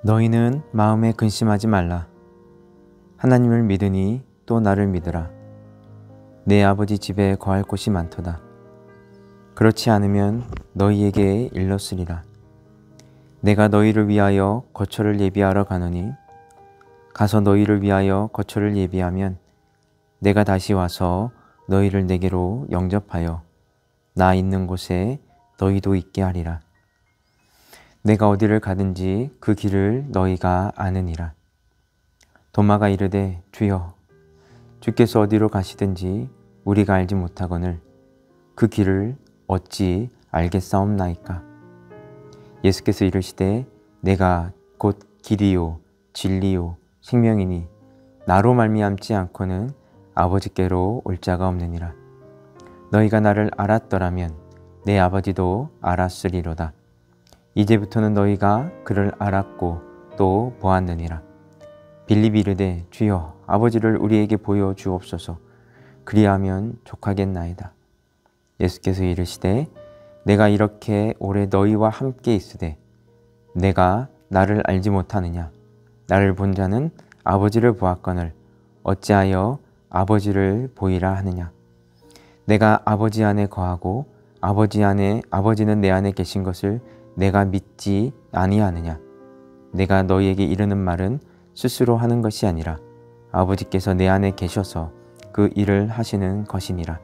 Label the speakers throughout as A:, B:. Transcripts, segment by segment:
A: 너희는 마음에 근심하지 말라. 하나님을 믿으니 또 나를 믿으라. 내 아버지 집에 거할 곳이 많도다. 그렇지 않으면 너희에게 일렀으리라. 내가 너희를 위하여 거처를 예비하러 가노니 가서 너희를 위하여 거처를 예비하면 내가 다시 와서 너희를 내게로 영접하여 나 있는 곳에 너희도 있게 하리라. 내가 어디를 가든지 그 길을 너희가 아느니라. 도마가 이르되 주여 주께서 어디로 가시든지 우리가 알지 못하거늘 그 길을 어찌 알겠사옵나이까. 예수께서 이르시되 내가 곧 길이요 진리요 생명이니 나로 말미암지 않고는 아버지께로 올 자가 없느니라. 너희가 나를 알았더라면 내 아버지도 알았으리로다. 이제부터는 너희가 그를 알았고 또 보았느니라. 빌립이 이르되 주여 아버지를 우리에게 보여 주옵소서. 그리하면 족하겠나이다. 예수께서 이르시되 내가 이렇게 오래 너희와 함께 있으되 내가 나를 알지 못하느냐. 나를 본 자는 아버지를 보았거늘 어찌하여 아버지를 보이라 하느냐. 내가 아버지 안에 거하고 아버지는 내 안에 계신 것을 내가 믿지 아니하느냐. 내가 너희에게 이르는 말은 스스로 하는 것이 아니라 아버지께서 내 안에 계셔서 그 일을 하시는 것이니라.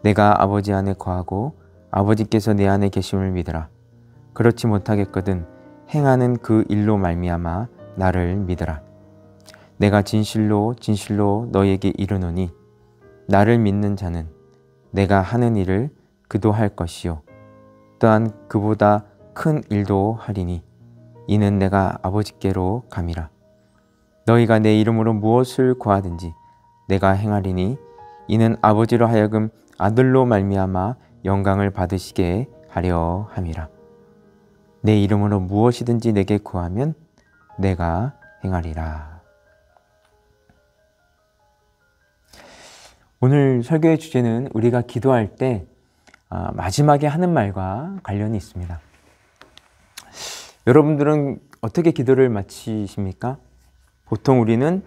A: 내가 아버지 안에 거하고 아버지께서 내 안에 계심을 믿으라. 그렇지 못하겠거든 행하는 그 일로 말미암아 나를 믿으라. 내가 진실로 너희에게 이르노니 나를 믿는 자는 내가 하는 일을 그도 할 것이요 또한 그보다 큰 일도 하리니 이는 내가 아버지께로 감이라. 너희가 내 이름으로 무엇을 구하든지 내가 행하리니 이는 아버지로 하여금 아들로 말미암아 영광을 받으시게 하려 함이라. 내 이름으로 무엇이든지 내게 구하면 내가 행하리라. 오늘 설교의 주제는 우리가 기도할 때 마지막에 하는 말과 관련이 있습니다. 여러분들은 어떻게 기도를 마치십니까? 보통 우리는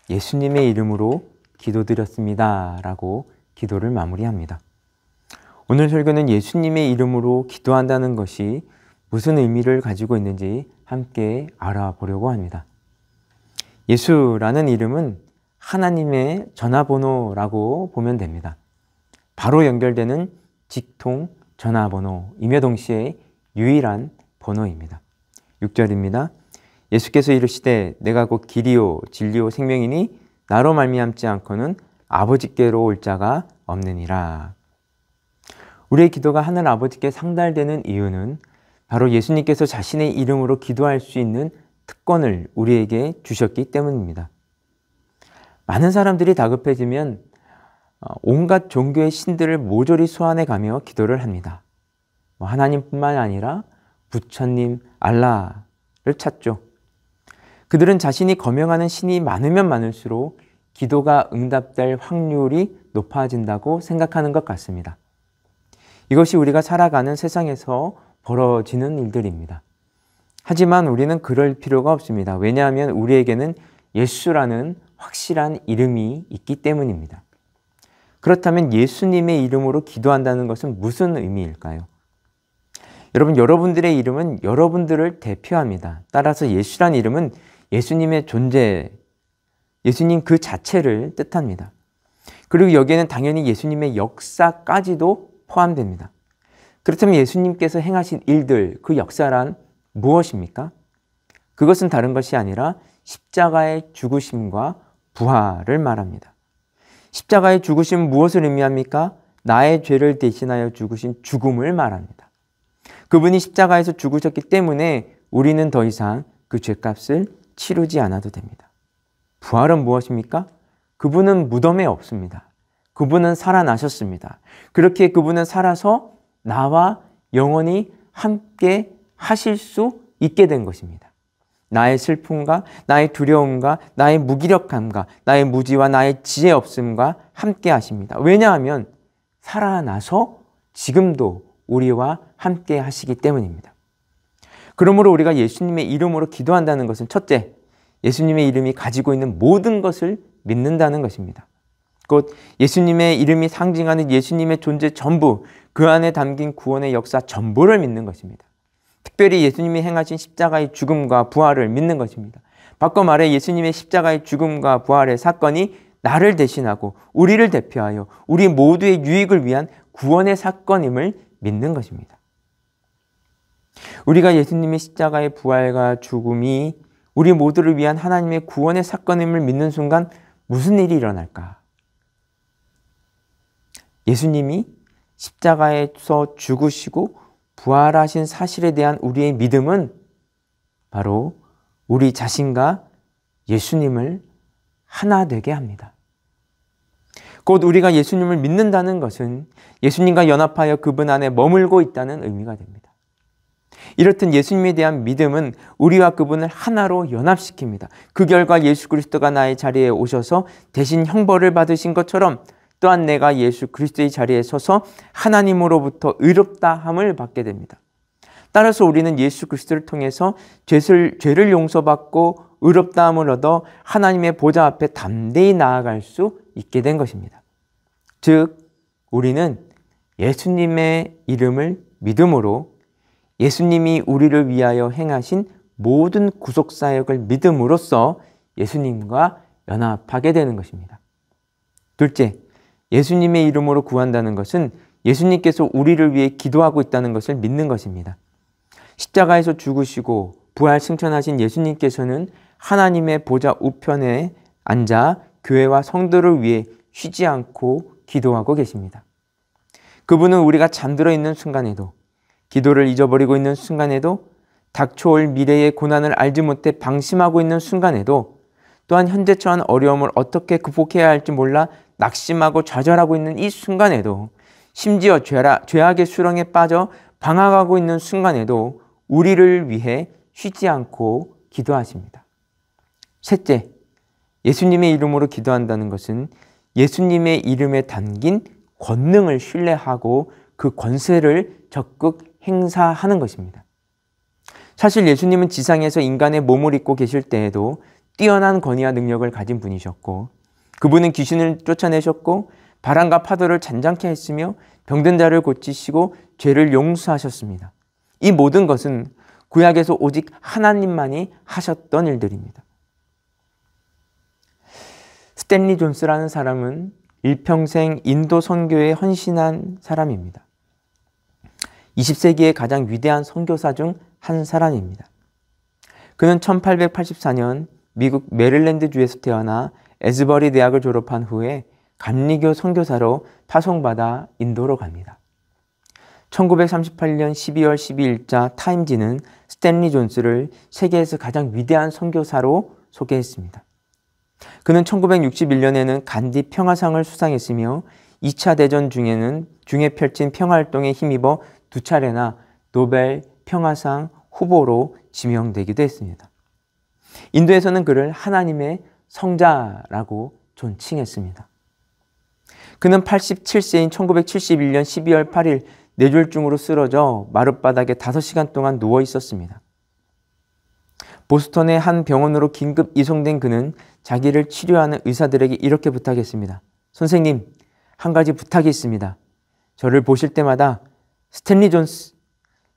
A: 예수님의 이름으로 기도드렸습니다 라고 기도를 마무리합니다. 오늘 설교는 예수님의 이름으로 기도한다는 것이 무슨 의미를 가지고 있는지 함께 알아보려고 합니다. 예수라는 이름은 하나님의 전화번호라고 보면 됩니다. 바로 연결되는 직통 전화번호이며 동시에 유일한 번호입니다. 6절입니다. 예수께서 이르시되 내가 곧 길이요 진리요 생명이니 나로 말미암지 않고는 아버지께로 올 자가 없느니라. 우리의 기도가 하늘 아버지께 상달되는 이유는 바로 예수님께서 자신의 이름으로 기도할 수 있는 특권을 우리에게 주셨기 때문입니다. 많은 사람들이 다급해지면 온갖 종교의 신들을 모조리 소환해 가며 기도를 합니다. 하나님뿐만 아니라 부처님, 알라를 찾죠. 그들은 자신이 거명하는 신이 많으면 많을수록 기도가 응답될 확률이 높아진다고 생각하는 것 같습니다. 이것이 우리가 살아가는 세상에서 벌어지는 일들입니다. 하지만 우리는 그럴 필요가 없습니다. 왜냐하면 우리에게는 예수라는 확실한 이름이 있기 때문입니다. 그렇다면 예수님의 이름으로 기도한다는 것은 무슨 의미일까요? 여러분, 여러분들의 이름은 여러분들을 대표합니다. 따라서 예수란 이름은 예수님의 존재, 예수님 그 자체를 뜻합니다. 그리고 여기에는 당연히 예수님의 역사까지도 포함됩니다. 그렇다면 예수님께서 행하신 일들, 그 역사란 무엇입니까? 그것은 다른 것이 아니라 십자가의 죽으심과 부활을 말합니다. 십자가의 죽으심은 무엇을 의미합니까? 나의 죄를 대신하여 죽으신 죽음을 말합니다. 그분이 십자가에서 죽으셨기 때문에 우리는 더 이상 그 죄값을 치르지 않아도 됩니다. 부활은 무엇입니까? 그분은 무덤에 없습니다. 그분은 살아나셨습니다. 그렇게 그분은 살아서 나와 영원히 함께 하실 수 있게 된 것입니다. 나의 슬픔과 나의 두려움과 나의 무기력함과 나의 무지와 나의 지혜 없음과 함께 하십니다. 왜냐하면 살아나서 지금도 우리와 함께 하시기 때문입니다. 그러므로 우리가 예수님의 이름으로 기도한다는 것은 첫째, 예수님의 이름이 가지고 있는 모든 것을 믿는다는 것입니다. 곧 예수님의 이름이 상징하는 예수님의 존재 전부, 그 안에 담긴 구원의 역사 전부를 믿는 것입니다. 특별히 예수님이 행하신 십자가의 죽음과 부활을 믿는 것입니다. 바꿔 말해 예수님의 십자가의 죽음과 부활의 사건이 나를 대신하고 우리를 대표하여 우리 모두의 유익을 위한 구원의 사건임을 믿는 것입니다. 우리가 예수님의 십자가의 부활과 죽음이 우리 모두를 위한 하나님의 구원의 사건임을 믿는 순간 무슨 일이 일어날까? 예수님이 십자가에서 죽으시고 부활하신 사실에 대한 우리의 믿음은 바로 우리 자신과 예수님을 하나 되게 합니다. 곧 우리가 예수님을 믿는다는 것은 예수님과 연합하여 그분 안에 머물고 있다는 의미가 됩니다. 이렇듯 예수님에 대한 믿음은 우리와 그분을 하나로 연합시킵니다. 그 결과 예수 그리스도가 나의 자리에 오셔서 대신 형벌을 받으신 것처럼 또한 내가 예수 그리스도의 자리에 서서 하나님으로부터 의롭다함을 받게 됩니다. 따라서 우리는 예수 그리스도를 통해서 죄를 용서받고 의롭다함을 얻어 하나님의 보좌 앞에 담대히 나아갈 수 있게 된 것입니다. 즉, 우리는 예수님의 이름을 믿음으로 예수님이 우리를 위하여 행하신 모든 구속사역을 믿음으로써 예수님과 연합하게 되는 것입니다. 둘째, 예수님의 이름으로 구한다는 것은 예수님께서 우리를 위해 기도하고 있다는 것을 믿는 것입니다. 십자가에서 죽으시고 부활 승천하신 예수님께서는 하나님의 보좌 우편에 앉아 교회와 성도를 위해 쉬지 않고 기도하고 계십니다. 그분은 우리가 잠들어 있는 순간에도, 기도를 잊어버리고 있는 순간에도, 닥쳐올 미래의 고난을 알지 못해 방심하고 있는 순간에도, 또한 현재 처한 어려움을 어떻게 극복해야 할지 몰라 낙심하고 좌절하고 있는 이 순간에도, 심지어 죄악의 수렁에 빠져 방황하고 있는 순간에도 우리를 위해 쉬지 않고 기도하십니다. 셋째, 예수님의 이름으로 기도한다는 것은 예수님의 이름에 담긴 권능을 신뢰하고 그 권세를 적극 행사하는 것입니다. 사실 예수님은 지상에서 인간의 몸을 입고 계실 때에도 뛰어난 권위와 능력을 가진 분이셨고, 그분은 귀신을 쫓아내셨고 바람과 파도를 잔잔케 했으며 병든 자를 고치시고 죄를 용서하셨습니다. 이 모든 것은 구약에서 오직 하나님만이 하셨던 일들입니다. 스탠리 존스라는 사람은 일평생 인도 선교에 헌신한 사람입니다. 20세기의 가장 위대한 선교사 중 한 사람입니다. 그는 1884년 미국 메릴랜드주에서 태어나 에즈버리 대학을 졸업한 후에 감리교 선교사로 파송받아 인도로 갑니다. 1938년 12월 12일자 타임지는 스탠리 존스를 세계에서 가장 위대한 선교사로 소개했습니다. 그는 1961년에는 간디 평화상을 수상했으며 2차 대전 중에 펼친 평화활동에 힘입어 2차례나 노벨 평화상 후보로 지명되기도 했습니다. 인도에서는 그를 하나님의 성자라고 존칭했습니다. 그는 87세인 1971년 12월 8일 뇌졸중으로 쓰러져 마룻바닥에 5시간 동안 누워 있었습니다. 보스턴의 한 병원으로 긴급 이송된 그는 자기를 치료하는 의사들에게 이렇게 부탁했습니다. 선생님, 한 가지 부탁이 있습니다. 저를 보실 때마다 스탠리 존스,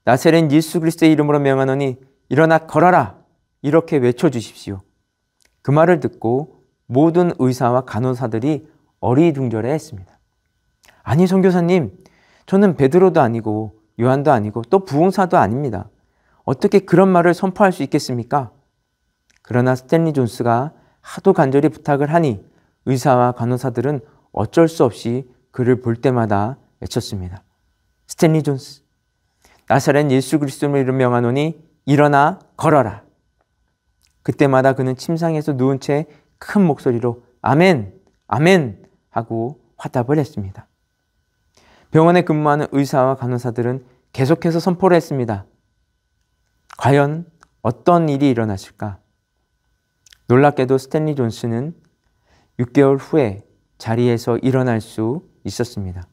A: 나사렛 예수 그리스도의 이름으로 명하노니 일어나 걸어라! 이렇게 외쳐주십시오. 그 말을 듣고 모든 의사와 간호사들이 어리둥절해 했습니다. 아니 선교사님, 저는 베드로도 아니고 요한도 아니고 또 부흥사도 아닙니다. 어떻게 그런 말을 선포할 수 있겠습니까? 그러나 스탠리 존스가 하도 간절히 부탁을 하니 의사와 간호사들은 어쩔 수 없이 그를 볼 때마다 외쳤습니다. 스탠리 존스, 나사렛 예수 그리스도를 이름 명하노니 일어나 걸어라. 그때마다 그는 침상에서 누운 채 큰 목소리로 아멘, 아멘 하고 화답을 했습니다. 병원에 근무하는 의사와 간호사들은 계속해서 선포를 했습니다. 과연 어떤 일이 일어났을까? 놀랍게도 스탠리 존슨은 6개월 후에 자리에서 일어날 수 있었습니다.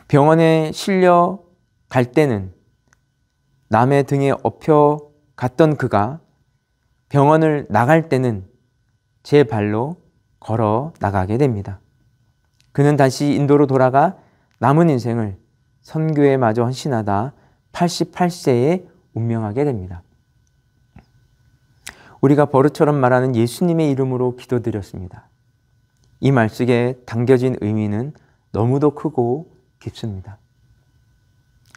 A: 병원에 실려 갈 때는 남의 등에 업혀 갔던 그가 병원을 나갈 때는 제 발로 걸어 나가게 됩니다. 그는 다시 인도로 돌아가 남은 인생을 선교에 마저 헌신하다 88세에 운명하게 됩니다. 우리가 버릇처럼 말하는 예수님의 이름으로 기도드렸습니다. 이 말 속에 담겨진 의미는 너무도 크고 깊습니다.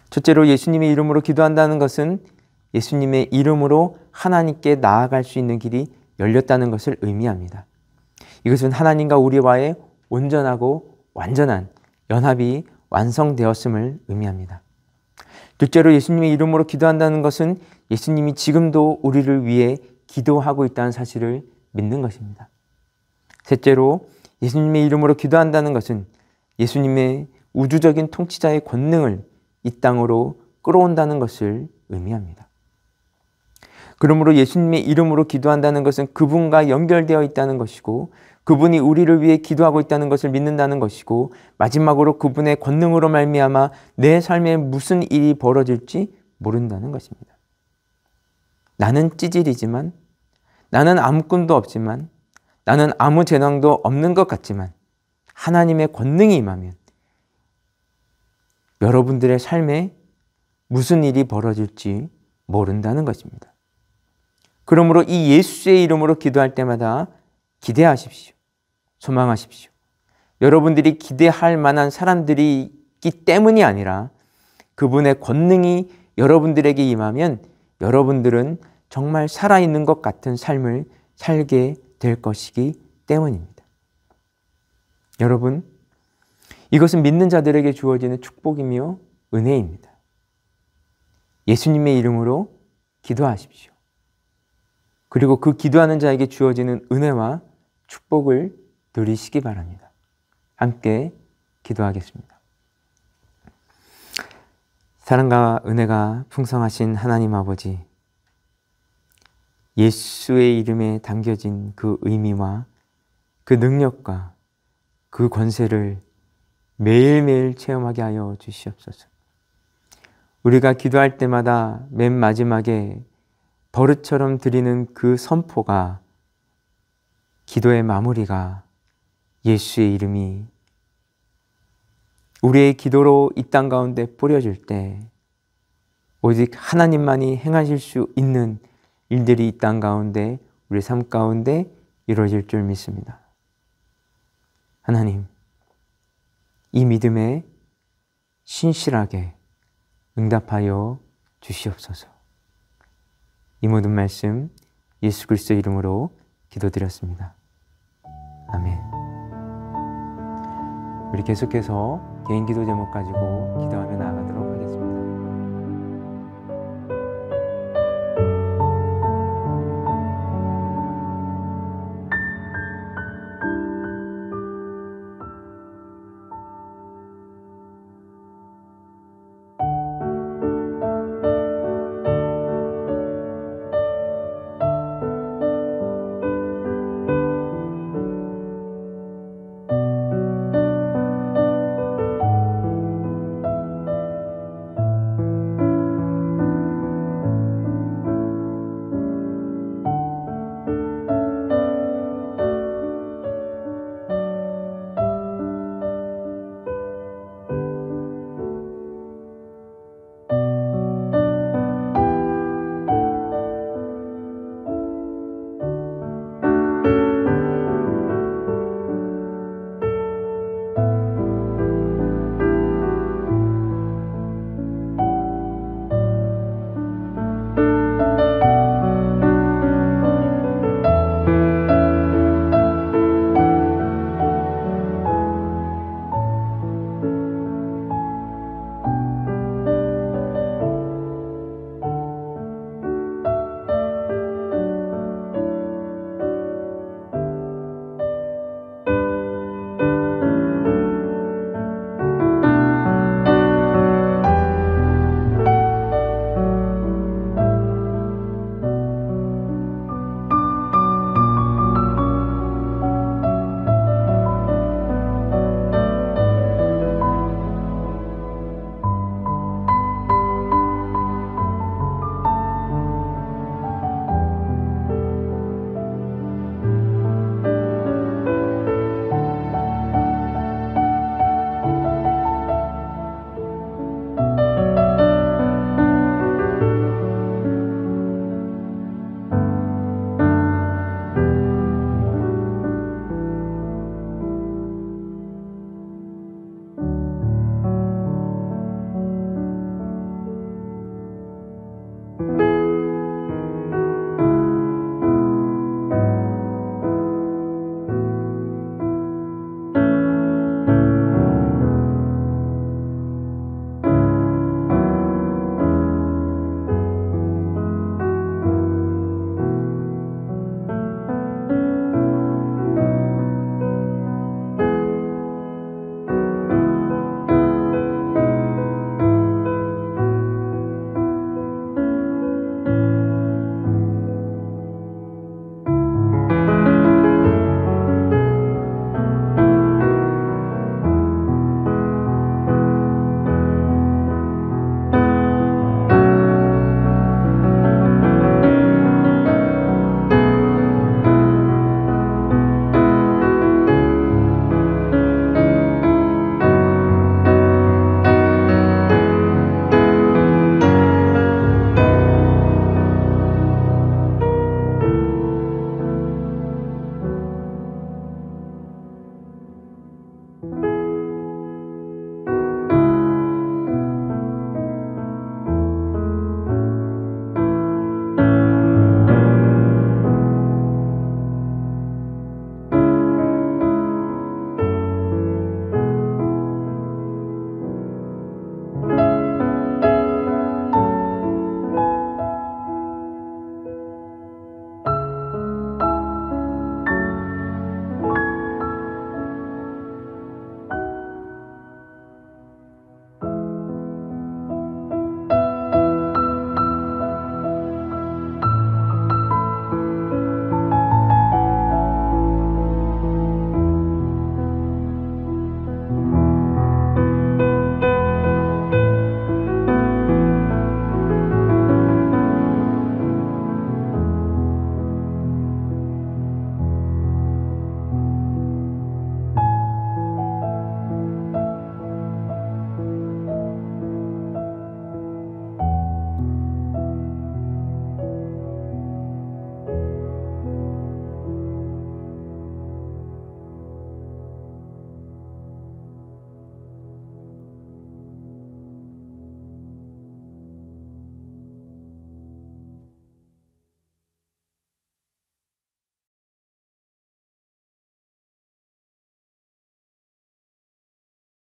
A: 첫째로 예수님의 이름으로 기도한다는 것은 예수님의 이름으로 하나님께 나아갈 수 있는 길이 열렸다는 것을 의미합니다. 이것은 하나님과 우리와의 온전하고 완전한 연합이 완성되었음을 의미합니다. 둘째로 예수님의 이름으로 기도한다는 것은 예수님이 지금도 우리를 위해 기도하고 있다는 사실을 믿는 것입니다. 셋째로 예수님의 이름으로 기도한다는 것은 예수님의 우주적인 통치자의 권능을 이 땅으로 끌어온다는 것을 의미합니다. 그러므로 예수님의 이름으로 기도한다는 것은 그분과 연결되어 있다는 것이고 그분이 우리를 위해 기도하고 있다는 것을 믿는다는 것이고 마지막으로 그분의 권능으로 말미암아 내 삶에 무슨 일이 벌어질지 모른다는 것입니다. 나는 찌질이지만 나는 아무 꾼도 없지만 나는 아무 재능도 없는 것 같지만 하나님의 권능이 임하면 여러분들의 삶에 무슨 일이 벌어질지 모른다는 것입니다. 그러므로 이 예수의 이름으로 기도할 때마다 기대하십시오. 소망하십시오. 여러분들이 기대할 만한 사람들이 있기 때문이 아니라 그분의 권능이 여러분들에게 임하면 여러분들은 정말 살아있는 것 같은 삶을 살게 될 것이기 때문입니다. 여러분, 이것은 믿는 자들에게 주어지는 축복이며 은혜입니다. 예수님의 이름으로 기도하십시오. 그리고 그 기도하는 자에게 주어지는 은혜와 축복을 누리시기 바랍니다. 함께 기도하겠습니다. 사랑과 은혜가 풍성하신 하나님 아버지, 예수의 이름에 담겨진 그 의미와 그 능력과 그 권세를 매일매일 체험하게 하여 주시옵소서. 우리가 기도할 때마다 맨 마지막에 버릇처럼 드리는 그 선포가, 기도의 마무리가 예수의 이름이 우리의 기도로 이 땅 가운데 뿌려질 때 오직 하나님만이 행하실 수 있는 일들이 이 땅 가운데, 우리 삶 가운데 이루어질 줄 믿습니다. 하나님, 이 믿음에 신실하게 응답하여 주시옵소서. 이 모든 말씀 예수 그리스도의 이름으로 기도드렸습니다. 아멘. 우리 계속해서 개인 기도 제목 가지고 기도하며 나아가도록